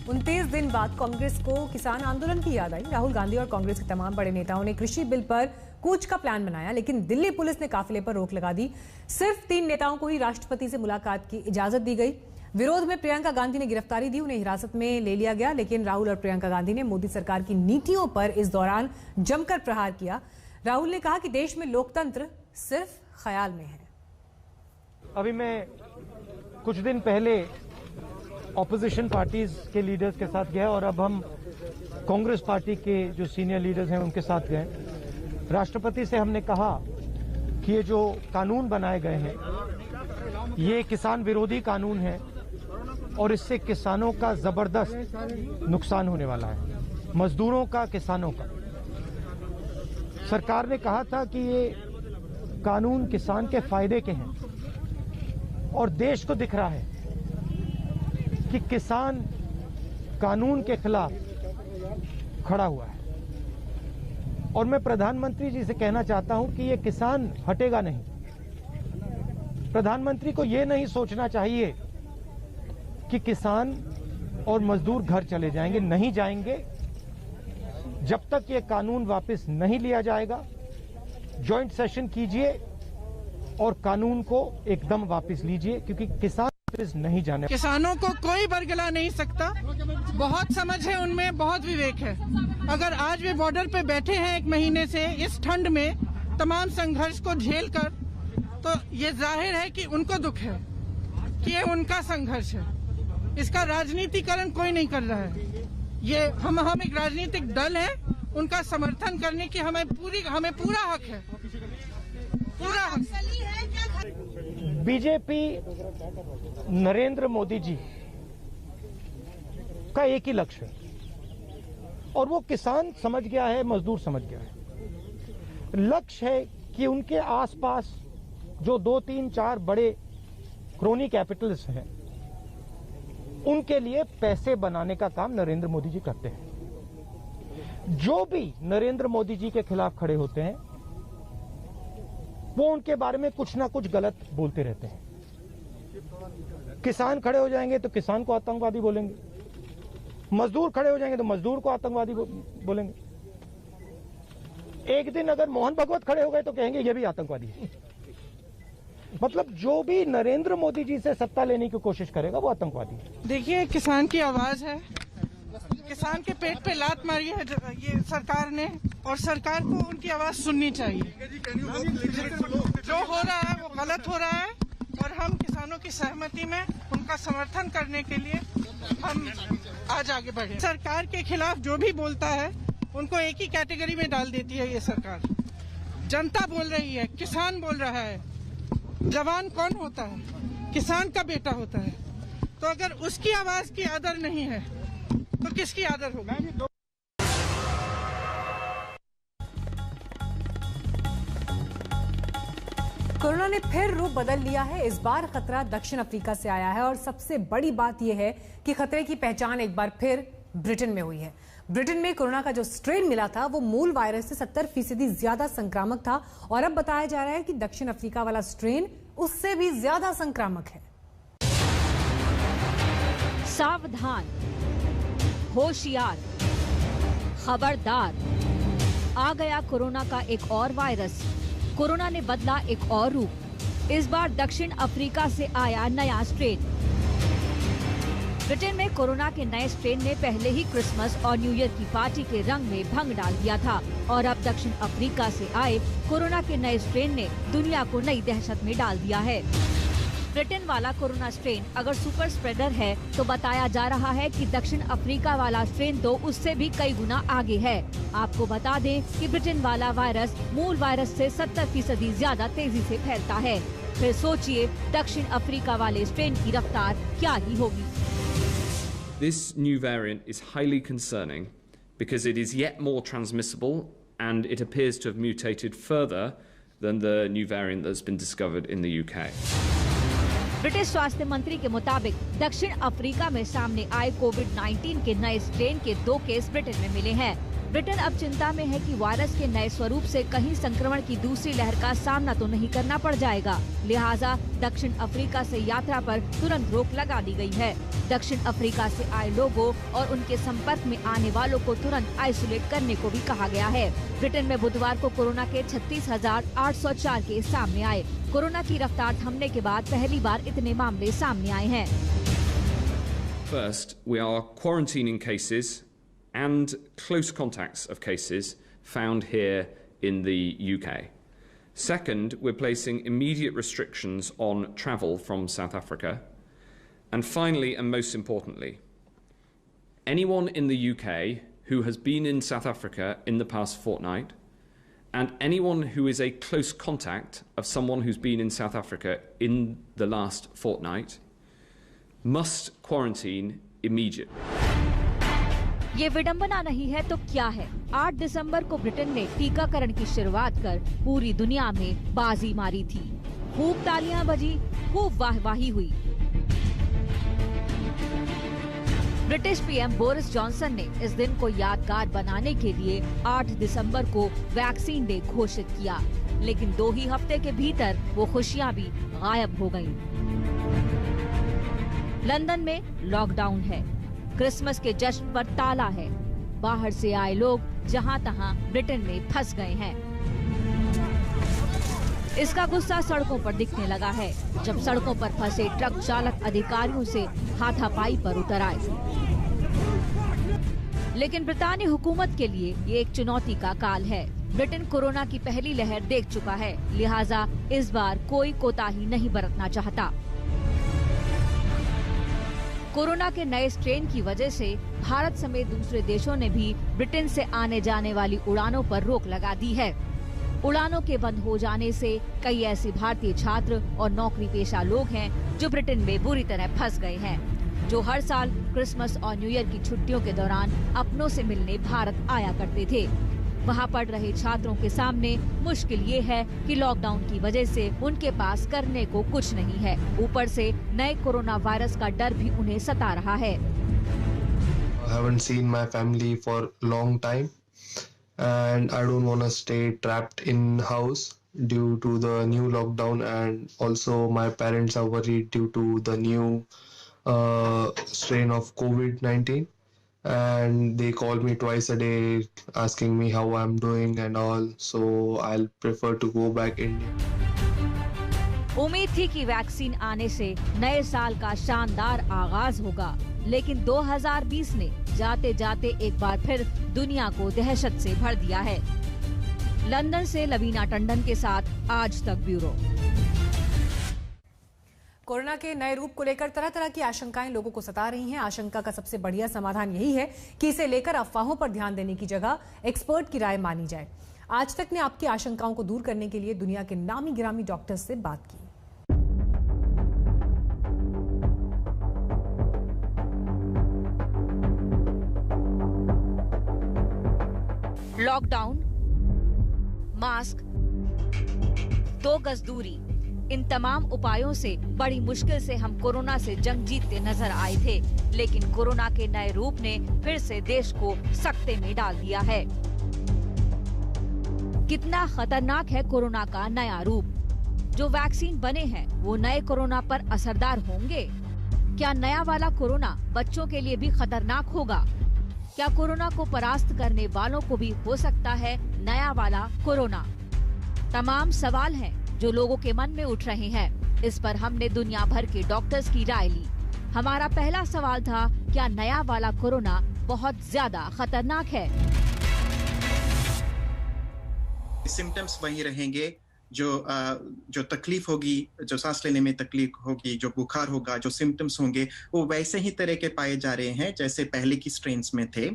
29 दिन बाद कांग्रेस को किसान आंदोलन की याद आई। राहुल गांधी और कांग्रेस के तमाम बड़े नेताओं ने कृषि बिल पर कूच का प्लान बनाया, लेकिन दिल्ली पुलिस ने काफिले पर रोक लगा दी। सिर्फ 3 नेताओं को ही राष्ट्रपति से मुलाकात की इजाजत दी गई। विरोध में प्रियंका गांधी ने गिरफ्तारी दी, उन्हें हिरासत में ले लिया गया, लेकिन राहुल और प्रियंका गांधी ने मोदी सरकार की नीतियों पर इस दौरान जमकर प्रहार किया। राहुल ने कहा कि देश में लोकतंत्र सिर्फ ख्याल में है। अभी मैं कुछ दिन पहले ऑपोजिशन पार्टीज के लीडर्स के साथ गया और अब हम कांग्रेस पार्टी के जो सीनियर लीडर्स हैं उनके साथ गए। राष्ट्रपति से हमने कहा कि ये जो कानून बनाए गए हैं ये किसान विरोधी कानून है और इससे किसानों का जबरदस्त नुकसान होने वाला है, मजदूरों का, किसानों का। सरकार ने कहा था कि ये कानून किसान के फायदे के हैं और देश को दिख रहा है कि किसान कानून के खिलाफ खड़ा हुआ है। और मैं प्रधानमंत्री जी से कहना चाहता हूं कि ये किसान हटेगा नहीं। प्रधानमंत्री को ये नहीं सोचना चाहिए कि किसान और मजदूर घर चले जाएंगे, नहीं जाएंगे। जब तक ये कानून वापस नहीं लिया जाएगा, जॉइंट सेशन कीजिए और कानून को एकदम वापस लीजिए, क्योंकि किसान नहीं जाने। किसानों को कोई बरगला नहीं सकता। बहुत समझ है उनमें, बहुत विवेक है। अगर आज वे बॉर्डर पे बैठे हैं 1 महीने से इस ठंड में तमाम संघर्ष को झेल कर, तो ये जाहिर है कि उनको दुख है कि ये उनका संघर्ष है। इसका राजनीतिकरण कोई नहीं कर रहा है। ये हम एक राजनीतिक दल है, उनका समर्थन करने की हमें पूरा हक है, पूरा हक। बीजेपी नरेंद्र मोदी जी का एक ही लक्ष्य है और वो किसान समझ गया है, मजदूर समझ गया है। लक्ष्य है कि उनके आसपास जो 2, 3, 4 बड़े क्रोनी कैपिटल्स हैं उनके लिए पैसे बनाने का काम नरेंद्र मोदी जी करते हैं। जो भी नरेंद्र मोदी जी के खिलाफ खड़े होते हैं वो उनके बारे में कुछ ना कुछ गलत बोलते रहते हैं। किसान खड़े हो जाएंगे तो किसान को आतंकवादी बोलेंगे, मजदूर खड़े हो जाएंगे तो मजदूर को आतंकवादी बोलेंगे। एक दिन अगर मोहन भगवत खड़े हो गए तो कहेंगे ये भी आतंकवादी है। मतलब जो भी नरेंद्र मोदी जी से सत्ता लेने की कोशिश करेगा वो आतंकवादी है। देखिए, किसान की आवाज है, किसान के पेट पे लात मारी है ये सरकार ने, और सरकार को उनकी आवाज सुननी चाहिए। जो हो रहा है वो गलत हो रहा है और हम किसानों की सहमति में उनका समर्थन करने के लिए हम आज आगे बढ़े। सरकार के खिलाफ जो भी बोलता है उनको एक ही कैटेगरी में डाल देती है ये सरकार। जनता बोल रही है, किसान बोल रहा है। जवान कौन होता है? किसान का बेटा होता है। तो अगर उसकी आवाज की आदर नहीं है तो किसकी आदर होगी? कोरोना ने फिर रूप बदल लिया है। इस बार खतरा दक्षिण अफ्रीका से आया है और सबसे बड़ी बात यह है कि खतरे की पहचान एक बार फिर ब्रिटेन में हुई है। ब्रिटेन में कोरोना का जो स्ट्रेन मिला था वो मूल वायरस से 70% ज्यादा संक्रामक था और अब बताया जा रहा है कि दक्षिण अफ्रीका वाला स्ट्रेन उससे भी ज्यादा संक्रामक है। सावधान, होशियार, खबरदार, आ गया कोरोना का एक और वायरस। कोरोना ने बदला एक और रूप। इस बार दक्षिण अफ्रीका से आया नया स्ट्रेन। ब्रिटेन में कोरोना के नए स्ट्रेन ने पहले ही क्रिसमस और न्यू ईयर की पार्टी के रंग में भंग डाल दिया था और अब दक्षिण अफ्रीका से आए कोरोना के नए स्ट्रेन ने दुनिया को नई दहशत में डाल दिया है। ब्रिटेन वाला कोरोना स्ट्रेन अगर सुपर स्प्रेडर है तो बताया जा रहा है कि दक्षिण अफ्रीका वाला स्ट्रेन तो उससे भी कई गुना आगे है। आपको बता दें कि ब्रिटेन वाला वायरस मूल वायरस से 70% ज्यादा तेजी से फैलता है। फिर सोचिए दक्षिण अफ्रीका वाले स्ट्रेन की रफ्तार क्या ही होगी। This new variant is highly concerning because it is yet more transmissible and it appears to have mutated further than the new variant that's been discovered in the UK. British स्वास्थ्य मंत्री के मुताबिक दक्षिण Africa में सामने आए कोविड-19 के नए स्ट्रेन के 2 केस ब्रिटेन में मिले हैं। ब्रिटेन अब चिंता में है कि वायरस के नए स्वरूप से कहीं संक्रमण की दूसरी लहर का सामना तो नहीं करना पड़ जाएगा। लिहाजा दक्षिण अफ्रीका से यात्रा पर तुरंत रोक लगा दी गई है। दक्षिण अफ्रीका से आए लोगों और उनके संपर्क में आने वालों को तुरंत आइसोलेट करने को भी कहा गया है। ब्रिटेन में बुधवार को कोरोना के 36,804 केस सामने आए। कोरोना की रफ्तार थमने के बाद पहली बार इतने मामले सामने आए हैं। First, we are quarantining cases and close contacts of cases found here in the UK. Second, we're placing immediate restrictions on travel from South Africa. And finally, and most importantly, anyone in the UK who has been in South Africa in the past fortnight and anyone who is a close contact of someone who's been in South Africa in the last fortnight must quarantine immediately. ये विडंबना नहीं है तो क्या है? 8 दिसंबर को Britain ने टीकाकरण की शुरुआत कर पूरी दुनिया में बाजी मारी थी। खूब तालियां बजी, खूब वाहवाही हुई। ब्रिटिश पीएम बोरिस जॉनसन ने इस दिन को यादगार बनाने के लिए 8 दिसंबर को वैक्सीन डे घोषित किया, लेकिन 2 ही हफ्ते के भीतर वो खुशियां भी गायब हो गयीं। लंदन में लॉकडाउन है, क्रिसमस के जश्न पर ताला है, बाहर से आए लोग जहां तहां ब्रिटेन में फंस गए हैं। इसका गुस्सा सड़कों पर दिखने लगा है जब सड़कों पर फंसे ट्रक चालक अधिकारियों से हाथापाई पर उतर आए। लेकिन ब्रितानी हुकूमत के लिए ये एक चुनौती का काल है। ब्रिटेन कोरोना की पहली लहर देख चुका है, लिहाजा इस बार कोई कोताही नहीं बरतना चाहता। कोरोना के नए स्ट्रेन की वजह से भारत समेत दूसरे देशों ने भी ब्रिटेन से आने जाने वाली उड़ानों पर रोक लगा दी है। उड़ानों के बंद हो जाने से कई ऐसे भारतीय छात्र और नौकरी पेशा लोग हैं जो ब्रिटेन में बुरी तरह फंस गए हैं, जो हर साल क्रिसमस और न्यू ईयर की छुट्टियों के दौरान अपनों से मिलने भारत आया करते थे। वहां पढ़ रहे छात्रों के सामने मुश्किल ये है कि लॉकडाउन की वजह से उनके पास करने को कुछ नहीं है। ऊपर से नए कोरोना वायरस का डर भी उन्हें सता रहा है। I haven't seen my family for long time and I don't want to stay trapped in house due to the new lockdown, and also my parents are worried due to the new strain of COVID-19. And they call me twice a day asking me how I'm doing and all, so I'll prefer to go back India. उम्मीद थी कि vaccine आने से नए साल का शानदार आगाज होगा, लेकिन 2020 ने जाते जाते एक बार फिर दुनिया को दहशत से भर दिया है। लंदन से लवीना टंडन के साथ आज तक ब्यूरो। कोरोना के नए रूप को लेकर तरह तरह की आशंकाएं लोगों को सता रही हैं। आशंका का सबसे बढ़िया समाधान यही है कि इसे लेकर अफवाहों पर ध्यान देने की जगह एक्सपर्ट की राय मानी जाए। आज तक ने आपकी आशंकाओं को दूर करने के लिए दुनिया के नामी गिरामी डॉक्टर्स से बात की। लॉकडाउन, मास्क, 2 गज दूरी, इन तमाम उपायों से बड़ी मुश्किल से हम कोरोना से जंग जीतते नजर आए थे, लेकिन कोरोना के नए रूप ने फिर से देश को सकते में डाल दिया है। कितना खतरनाक है कोरोना का नया रूप। जो वैक्सीन बने हैं वो नए कोरोना पर असरदार होंगे? क्या नया वाला कोरोना बच्चों के लिए भी खतरनाक होगा? क्या कोरोना को परास्त करने वालों को भी हो सकता है नया वाला कोरोना? तमाम सवाल हैं जो लोगों के मन में उठ रहे हैं। इस पर हमने दुनिया भर के डॉक्टर्स की राय ली। हमारा पहला सवाल था, क्या नया वाला कोरोना बहुत ज्यादा खतरनाक है? सिम्टम्स वही रहेंगे, जो तकलीफ होगी, जो सांस लेने में तकलीफ होगी, जो बुखार होगा, जो सिम्टम्स होंगे वो वैसे ही तरह के पाए जा रहे हैं जैसे पहले की स्ट्रेन्स में थे।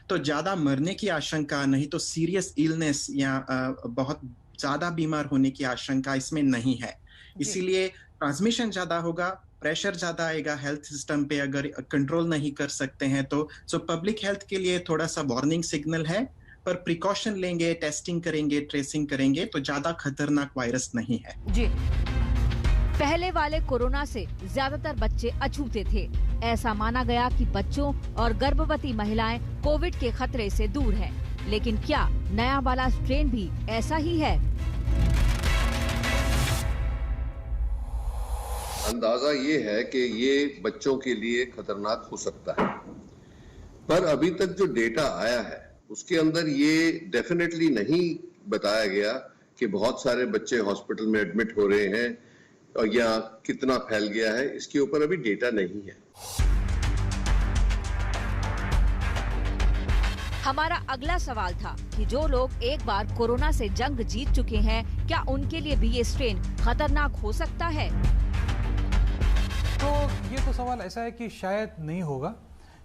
तो ज्यादा मरने की आशंका, नहीं तो सीरियस इलनेस या बहुत ज्यादा बीमार होने की आशंका इसमें नहीं है। इसीलिए ट्रांसमिशन ज्यादा होगा, प्रेशर ज्यादा आएगा हेल्थ सिस्टम पे अगर कंट्रोल नहीं कर सकते हैं तो। सो पब्लिक हेल्थ के लिए थोड़ा सा वार्निंग सिग्नल है, पर प्रिकॉशन लेंगे, टेस्टिंग करेंगे, ट्रेसिंग करेंगे तो ज्यादा खतरनाक वायरस नहीं है। जी, पहले वाले कोरोना से ज्यादातर बच्चे अछूते थे। ऐसा माना गया कि बच्चों और गर्भवती महिलाएं कोविड के खतरे से दूर हैं। लेकिन क्या नया वाला स्ट्रेन भी ऐसा ही है? अंदाजा ये है कि ये बच्चों के लिए खतरनाक हो सकता है, पर अभी तक जो डेटा आया है उसके अंदर ये डेफिनेटली नहीं बताया गया कि बहुत सारे बच्चे हॉस्पिटल में एडमिट हो रहे हैं और या कितना फैल गया है, इसके ऊपर अभी डेटा नहीं है। हमारा अगला सवाल था कि जो लोग एक बार कोरोना से जंग जीत चुके हैं, क्या उनके लिए भी ये स्ट्रेन खतरनाक हो सकता है? तो ये तो सवाल ऐसा है कि शायद नहीं होगा,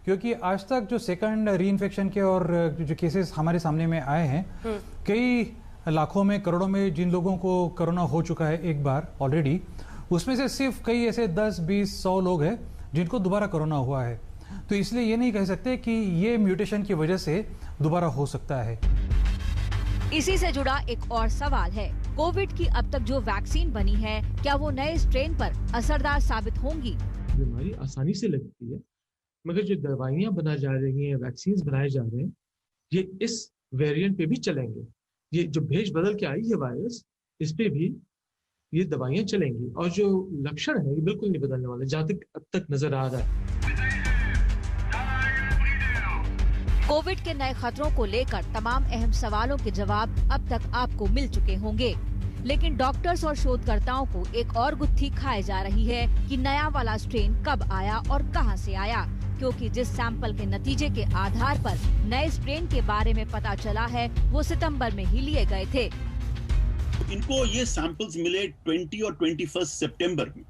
क्योंकि आज तक जो सेकंड रीइंफेक्शन के और जो केसेस हमारे सामने में आए हैं, कई लाखों में करोड़ों में जिन लोगों को कोरोना हो चुका है एक बार ऑलरेडी, उसमें से सिर्फ कई ऐसे 10, 20, 100 लोग हैं जिनको दोबारा कोरोना हुआ है। तो इसलिए ये नहीं कह सकते कि ये म्यूटेशन की वजह से दोबारा हो सकता है। इसी से जुड़ा एक और सवाल है, कोविड की अब तक जो वैक्सीन बनी है, क्या वो नए स्ट्रेन पर असरदार साबित होंगी? बीमारी आसानी से लगती है, मगर जो दवाइयां बनाई जा रही हैं, वैक्सीन बनाए जा रहे हैं, ये इस वेरिएंट पे भी चलेंगे। ये जो भेष बदल के आई है वायरस, इस पे भी ये दवाइयां चलेंगी और जो लक्षण है ये बिल्कुल नहीं बदलने वाले, जहां तक अब तक नजर आ रहा है। कोविड के नए खतरों को लेकर तमाम अहम सवालों के जवाब अब तक आपको मिल चुके होंगे, लेकिन डॉक्टर्स और शोधकर्ताओं को एक और गुत्थी खाई जा रही है कि नया वाला स्ट्रेन कब आया और कहां से आया, क्योंकि जिस सैंपल के नतीजे के आधार पर नए स्ट्रेन के बारे में पता चला है वो सितंबर में ही लिए गए थे। इनको ये सैंपल्स मिले 20 और 21 सितंबर में,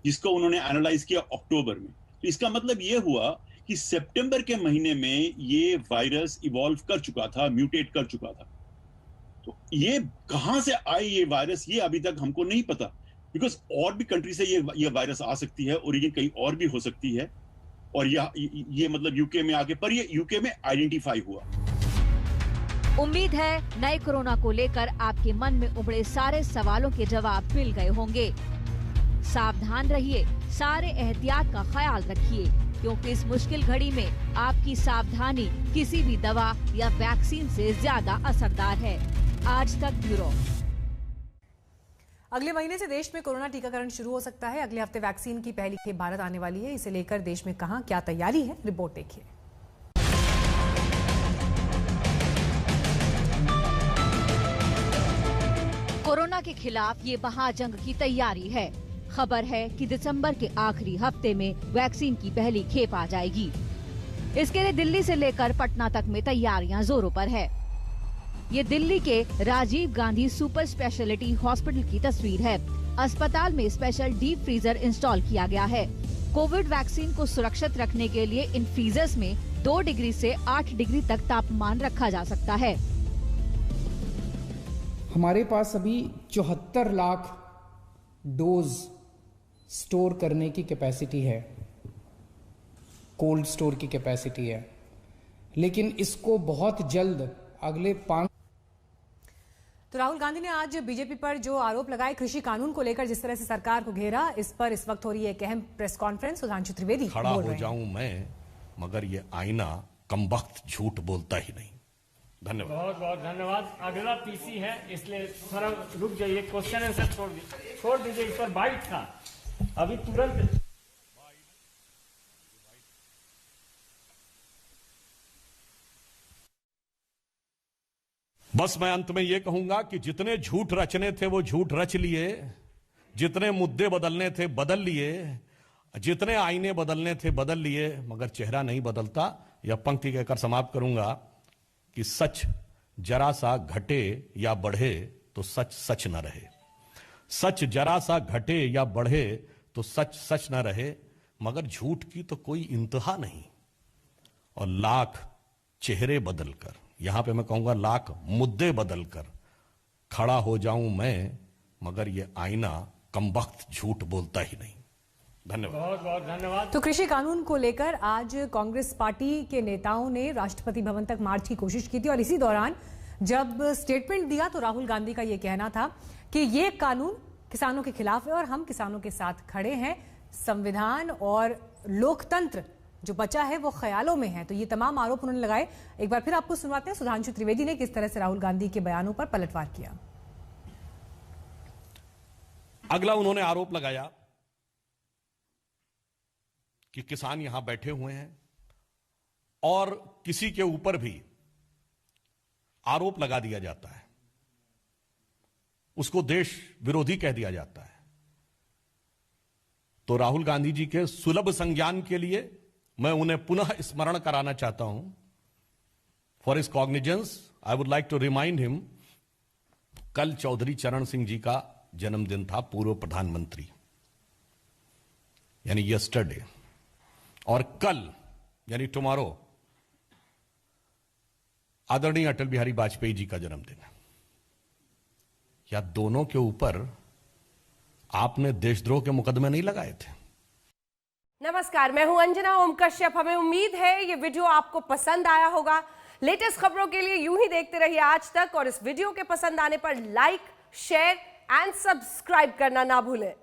जिसको उन्होंने एनालाइज किया अक्टूबर में। तो इसका मतलब ये हुआ कि सितंबर के महीने में ये वायरस इवॉल्व कर चुका था, म्यूटेट कर चुका था। तो ये कहां से आई ये वायरस, ये अभी तक हमको नहीं पता, बिकॉज और भी कंट्री से ये वायरस आ सकती है, ओरिजिन कहीं और भी हो सकती है, और ये मतलब यूके में आके, पर ये यूके में आइडेंटिफाई हुआ। उम्मीद है नए कोरोना को लेकर आपके मन में उमड़े सारे सवालों के जवाब मिल गए होंगे। सावधान रहिए, सारे एहतियात का ख्याल रखिए, क्योंकि इस मुश्किल घड़ी में आपकी सावधानी किसी भी दवा या वैक्सीन से ज्यादा असरदार है। आज तक ब्यूरो। अगले महीने से देश में कोरोना टीकाकरण शुरू हो सकता है। अगले हफ्ते वैक्सीन की पहली खेप भारत आने वाली है। इसे लेकर देश में कहां क्या तैयारी है, रिपोर्ट देखिए। कोरोना के खिलाफ ये महाजंग की तैयारी है। खबर है कि दिसंबर के आखिरी हफ्ते में वैक्सीन की पहली खेप आ जाएगी। इसके लिए दिल्ली से लेकर पटना तक में तैयारियां जोरों पर है। ये दिल्ली के Rajiv Gandhi super speciality hospital की तस्वीर है। अस्पताल में स्पेशल डीप फ्रीजर इंस्टॉल किया गया है। कोविड वैक्सीन को सुरक्षित रखने के लिए इन फ्रीजर्स में 2 डिग्री से 8 डिग्री तक तापमान रखा जा सकता है। हमारे पास अभी 74 लाख डोज स्टोर करने की कैपेसिटी है, कोल्ड स्टोर की कैपेसिटी है, लेकिन इसको बहुत जल्द अगले 5। तो राहुल गांधी ने आज बीजेपी पर जो आरोप लगाए कृषि कानून को लेकर, जिस तरह से सरकार को घेरा, इस पर इस वक्त हो रही है एक अहम प्रेस कॉन्फ्रेंस। सुधांशु त्रिवेदी खड़ा हो जाऊं मैं, मगर ये आईना कमबख्त झूठ बोलता ही नहीं। धन्यवाद। बहुत बहुत धन्यवाद। अगला पीसी है, इसलिए थोड़ा रुक जाइए, क्वेश्चन आंसर छोड़ दीजिए। इस पर बाइट था, अभी तुरंत। बस मैं अंत में यह कहूंगा कि जितने झूठ रचने थे वो झूठ रच लिए, जितने मुद्दे बदलने थे बदल लिए, जितने आईने बदलने थे बदल लिए, मगर चेहरा नहीं बदलता। यह पंक्ति कहकर समाप्त करूंगा कि सच जरा सा घटे या बढ़े तो सच सच न रहे। सच जरा सा घटे या बढ़े तो सच सच न रहे, मगर झूठ की तो कोई इंतहा नहीं। और लाख चेहरे बदलकर, यहां पे मैं कहूंगा लाख मुद्दे बदलकर खड़ा हो जाऊं मैं, मगर ये आईना कमबख्त झूठ बोलता ही नहीं। धन्यवाद। बहुत बहुत धन्यवाद। तो कृषि कानून को लेकर आज कांग्रेस पार्टी के नेताओं ने राष्ट्रपति भवन तक मार्च की कोशिश की थी, और इसी दौरान जब स्टेटमेंट दिया तो राहुल गांधी का यह कहना था कि ये कानून किसानों के खिलाफ है और हम किसानों के साथ खड़े हैं। संविधान और लोकतंत्र जो बचा है वो ख्यालों में है। तो ये तमाम आरोप उन्होंने लगाए। एक बार फिर आपको सुनवाते हैं सुधांशु त्रिवेदी ने किस तरह से राहुल गांधी के बयानों पर पलटवार किया। अगला उन्होंने आरोप लगाया कि किसान यहां बैठे हुए हैं और किसी के ऊपर भी आरोप लगा दिया जाता है, उसको देश विरोधी कह दिया जाता है। तो राहुल गांधी जी के सुलभ संज्ञान के लिए मैं उन्हें पुनः स्मरण कराना चाहता हूं। For his cognizance I would like to remind him, कल चौधरी चरण सिंह जी का जन्मदिन था, पूर्व प्रधानमंत्री, यानी यस्टरडे, और कल यानी टुमारो आदरणीय अटल बिहारी वाजपेयी जी का जन्मदिन है। या दोनों के ऊपर आपने देशद्रोह के मुकदमे नहीं लगाए थे? नमस्कार, मैं हूं अंजना ओम कश्यप। हमें उम्मीद है ये वीडियो आपको पसंद आया होगा। लेटेस्ट खबरों के लिए यूं ही देखते रहिए आज तक, और इस वीडियो के पसंद आने पर लाइक, शेयर एंड सब्सक्राइब करना ना भूलें।